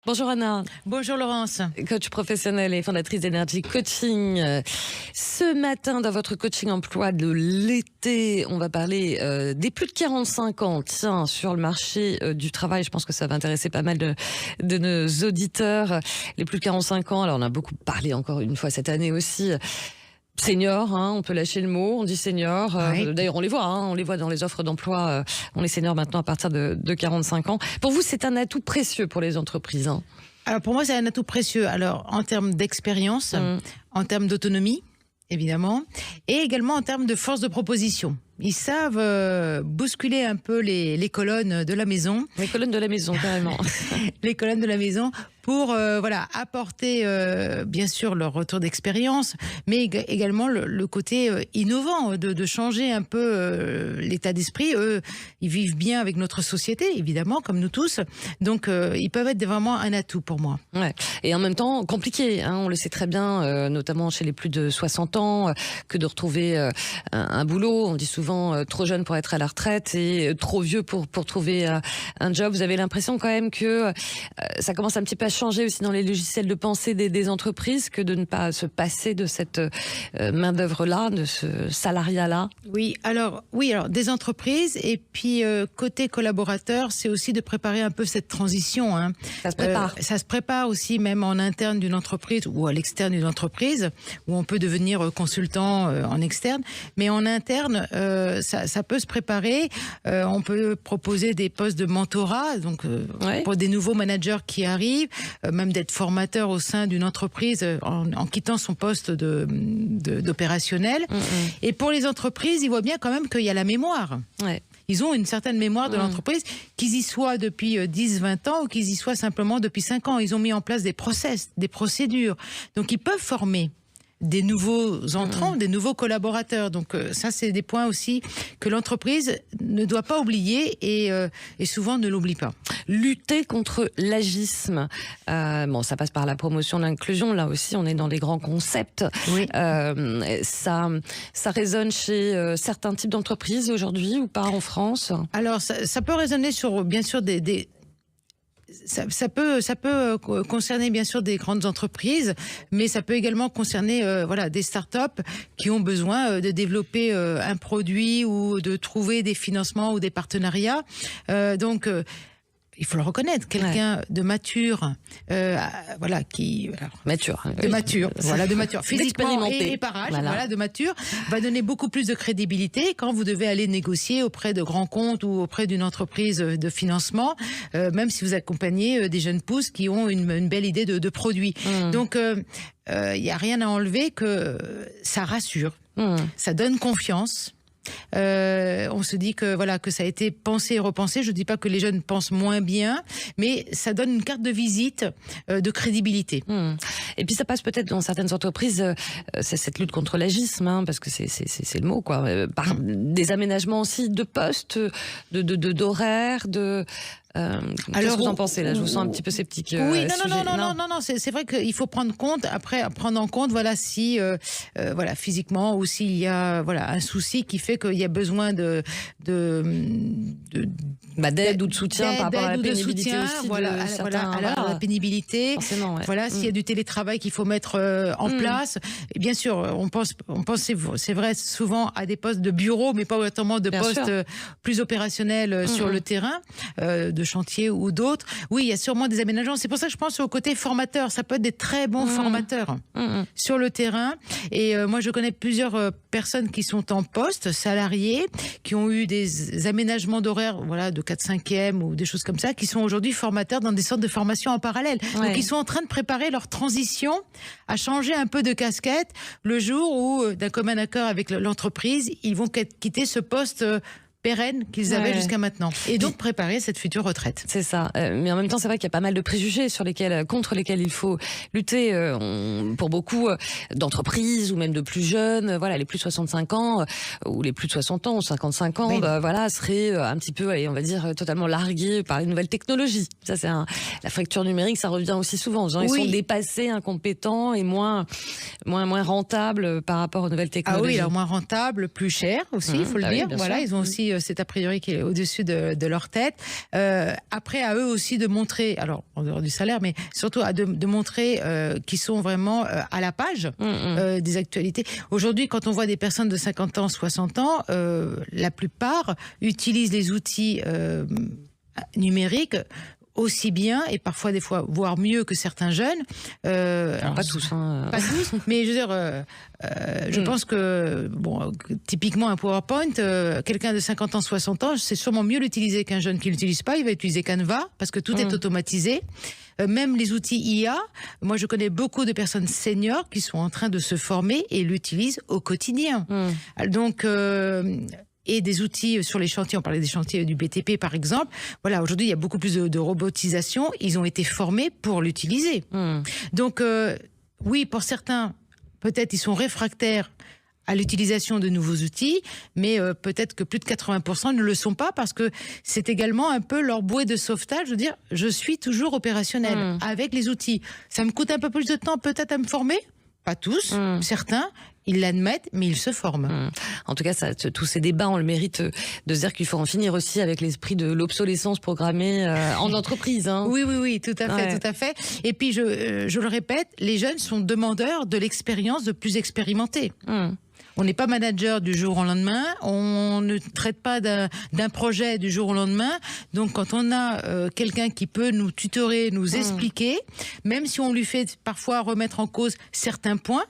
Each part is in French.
Bonjour Anna. Bonjour Laurence. Coach professionnelle et fondatrice d'Energy Coaching. Ce matin, dans votre coaching emploi de l'été, on va parler des plus de 45 ans. Tiens, sur le marché du travail, je pense que ça va intéresser pas mal de nos auditeurs. Les plus de 45 ans, alors on a beaucoup parlé encore une fois cette année aussi. Senior, on peut lâcher le mot, on dit senior. Oui. D'ailleurs, on les voit dans les offres d'emploi. On est senior maintenant à partir de 45 ans. Pour vous, c'est un atout précieux pour les entreprises. Alors pour moi, c'est un atout précieux. Alors en termes d'expérience, en termes d'autonomie, évidemment, et également en termes de force de proposition. Ils savent bousculer un peu les colonnes de la maison. Les colonnes de la maison, carrément. Les colonnes de la maison pour apporter bien sûr leur retour d'expérience, mais également le côté innovant de changer un peu l'état d'esprit. Eux, ils vivent bien avec notre société, évidemment, comme nous tous. Donc, ils peuvent être vraiment un atout pour moi. Ouais. Et en même temps, compliqué. On le sait très bien, notamment chez les plus de 60 ans, que de retrouver un boulot. On dit souvent trop jeune pour être à la retraite et trop vieux pour trouver un job. Vous avez l'impression quand même que ça commence un petit peu à changer aussi dans les logiciels de pensée des entreprises, que de ne pas se passer de cette main-d'œuvre-là, de ce salariat-là? Oui, alors des entreprises, et puis côté collaborateur, c'est aussi de préparer un peu cette transition. Ça se prépare. Ça se prépare aussi, même en interne d'une entreprise ou à l'externe d'une entreprise, où on peut devenir consultant en externe. Mais en interne, ça peut se préparer. On peut proposer des postes de mentorat, donc pour des nouveaux managers qui arrivent, même d'être formateur au sein d'une entreprise en quittant son poste d'opérationnel. Et pour les entreprises, ils voient bien quand même qu'il y a la mémoire. Ouais. Ils ont une certaine mémoire de l'entreprise, qu'ils y soient depuis 10-20 ans ou qu'ils y soient simplement depuis 5 ans. Ils ont mis en place des process, des procédures. Donc ils peuvent former des nouveaux entrants, des nouveaux collaborateurs. Donc ça, c'est des points aussi que l'entreprise ne doit pas oublier et souvent ne l'oublie pas. Lutter contre l'agisme. Ça passe par la promotion de l'inclusion. Là aussi, on est dans des grands concepts. Oui. Ça résonne chez certains types d'entreprises aujourd'hui ou pas en France? Alors, ça peut résonner sur, bien sûr, ça peut concerner bien sûr des grandes entreprises, mais ça peut également concerner des startups qui ont besoin de développer un produit ou de trouver des financements ou des partenariats. Il faut le reconnaître, quelqu'un de mature, de mature, physiquement et par âge, de mature, va donner beaucoup plus de crédibilité quand vous devez aller négocier auprès de grands comptes ou auprès d'une entreprise de financement, même si vous accompagnez des jeunes pousses qui ont une belle idée de produit. Donc, il n'y a rien à enlever, que ça rassure, ça donne confiance. On se dit que ça a été pensé et repensé. Je ne dis pas que les jeunes pensent moins bien, mais ça donne une carte de visite de crédibilité. Et puis ça passe peut-être dans certaines entreprises, c'est cette lutte contre l'agisme, parce que c'est le mot, quoi, par des aménagements aussi de postes, d'horaires, qu'est-ce que vous en pensez là? Je vous sens un petit peu sceptique. Oui, non. C'est vrai qu'il faut prendre en compte, si, physiquement, ou s'il y a, un souci qui fait qu'il y a besoin d'aide ou de soutien par rapport à la pénibilité aussi. La pénibilité. S'il y a du télétravail qu'il faut mettre en place. Et bien sûr, on pense, c'est vrai, souvent à des postes de bureau, mais pas autant de postes plus opérationnels sur le terrain, de chantier ou d'autres. Oui, il y a sûrement des aménagements. C'est pour ça que je pense au côté formateur. Ça peut être des très bons formateurs sur le terrain. Et moi, je connais plusieurs personnes qui sont en poste, salariés, qui ont eu des aménagements d'horaire, de 4/5e ou des choses comme ça, qui sont aujourd'hui formateurs dans des sortes de formations en parallèle. Donc, ils sont en train de préparer leur transition à changer un peu de casquette le jour où, d'un commun accord avec l'entreprise, ils vont quitter ce poste pérennes qu'ils avaient jusqu'à maintenant. Et donc préparer cette future retraite. C'est ça. Mais en même temps, c'est vrai qu'il y a pas mal de préjugés contre lesquels il faut lutter. Pour beaucoup d'entreprises ou même de plus jeunes, les plus de 65 ans ou les plus de 60 ans ou 55 ans, seraient un petit peu, on va dire, totalement largués par les nouvelles technologies. Ça, c'est la fracture numérique, ça revient aussi souvent. Ils sont dépassés, incompétents et moins rentables par rapport aux nouvelles technologies. Ah oui, alors moins rentables, plus chers aussi, il faut le dire. Ils ont aussi cet a priori qui est au-dessus de leur tête. Après, à eux aussi de montrer, alors en dehors du salaire, mais surtout de montrer qu'ils sont vraiment à la page des actualités. Aujourd'hui, quand on voit des personnes de 50 ans, 60 ans, la plupart utilisent les outils numériques aussi bien et parfois des fois voire mieux que certains jeunes. Alors, pas tous, hein. Pas tous, mais je veux dire, je pense que typiquement un PowerPoint, quelqu'un de 50 ans, 60 ans, c'est sûrement mieux l'utiliser qu'un jeune qui l'utilise pas. Il va utiliser Canva parce que tout est automatisé. Même les outils IA, moi je connais beaucoup de personnes seniors qui sont en train de se former et l'utilisent au quotidien. Donc et des outils sur les chantiers, on parlait des chantiers du BTP par exemple. Voilà, aujourd'hui il y a beaucoup plus de robotisation. Ils ont été formés pour l'utiliser. Donc oui, pour certains, peut-être ils sont réfractaires à l'utilisation de nouveaux outils, mais peut-être que plus de 80% ne le sont pas parce que c'est également un peu leur bouée de sauvetage. Je veux dire, je suis toujours opérationnel avec les outils. Ça me coûte un peu plus de temps peut-être à me former. Pas tous, certains, ils l'admettent, mais ils se forment. En tout cas, tous ces débats ont le mérite de se dire qu'il faut en finir aussi avec l'esprit de l'obsolescence programmée en entreprise. Hein. Oui, tout à fait. Et puis, je le répète, les jeunes sont demandeurs de l'expérience de plus expérimentés. On n'est pas manager du jour au lendemain, on ne traite pas d'un projet du jour au lendemain. Donc quand on a quelqu'un qui peut nous tutorer, nous expliquer, même si on lui fait parfois remettre en cause certains points,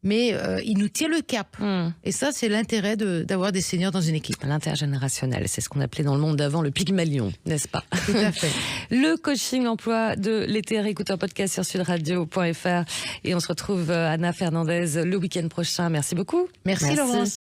mais il nous tient le cap. Et ça, c'est l'intérêt d'avoir des seniors dans une équipe. L'intergénérationnel, c'est ce qu'on appelait dans le monde d'avant le Pygmalion, n'est-ce pas? Tout à fait. Le coaching emploi de l'été, écoute un podcast sur sudradio.fr et on se retrouve Anna Fernandez le week-end prochain. Merci beaucoup. Merci. Laurence.